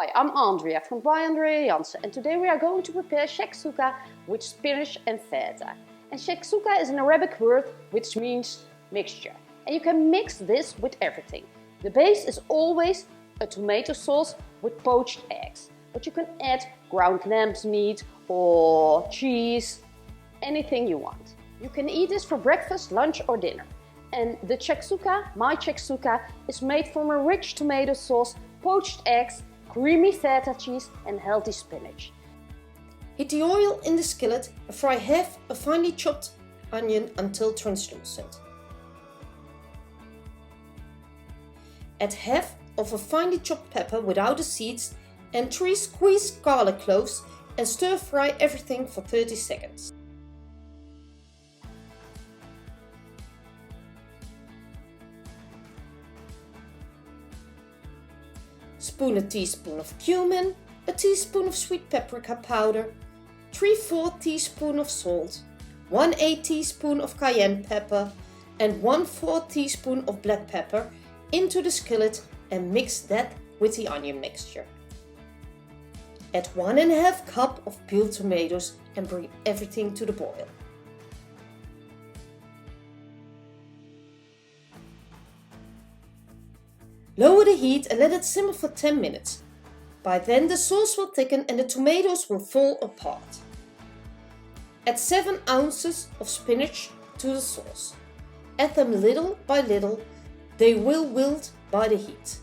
Hi, I'm Andrea from Andrea Janssen, and today we are going to prepare Shakshuka with spinach and feta. And Shakshuka is an Arabic word which means mixture. And you can mix this with everything. The base is always a tomato sauce with poached eggs. But you can add ground lamb's meat or cheese, anything you want. You can eat this for breakfast, lunch or dinner. And the Shakshouka, my Shakshouka, is made from a rich tomato sauce, poached eggs, creamy feta cheese and healthy spinach. Heat the oil in the skillet and fry half a finely chopped onion until translucent. Add half of a finely chopped pepper without the seeds and 3 squeezed garlic cloves and stir fry everything for 30 seconds. Spoon a teaspoon of cumin, a teaspoon of sweet paprika powder, 3/4 teaspoon of salt, 1/8 teaspoon of cayenne pepper and 1/4 teaspoon of black pepper into the skillet and mix that with the onion mixture. Add 1½ cup of peeled tomatoes and bring everything to the boil. Lower the heat and let it simmer for 10 minutes. By then the sauce will thicken and the tomatoes will fall apart. Add 7 ounces of spinach to the sauce. Add them little by little. They will wilt by the heat.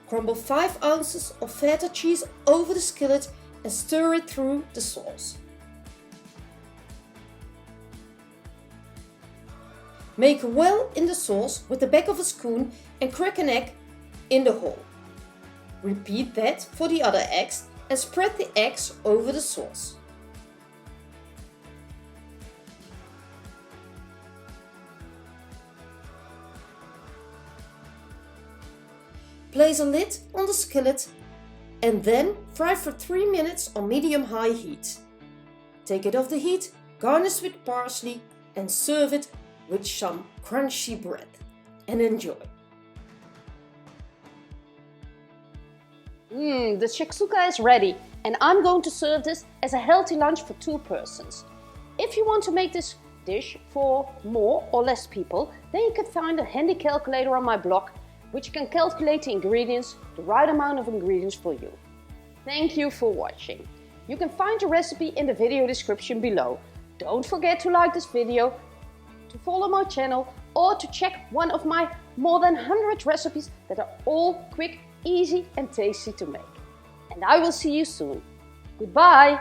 Crumble 5 ounces of feta cheese over the skillet and stir it through the sauce. Make a well in the sauce with the back of a spoon and crack an egg in the hole. Repeat that for the other eggs and spread the eggs over the sauce. Place a lid on the skillet and then fry for 3 minutes on medium-high heat. Take it off the heat, garnish with parsley and serve it with some crunchy bread. And enjoy! The Shakshuka is ready and I'm going to serve this as a healthy lunch for 2 persons. If you want to make this dish for more or less people, then you can find a handy calculator on my blog which can calculate the ingredients, the right amount of ingredients for you. Thank you for watching. You can find the recipe in the video description below. Don't forget to like this video, to follow my channel or to check one of my more than 100 recipes that are all quick, easy and tasty to make. And I will see you soon. Goodbye!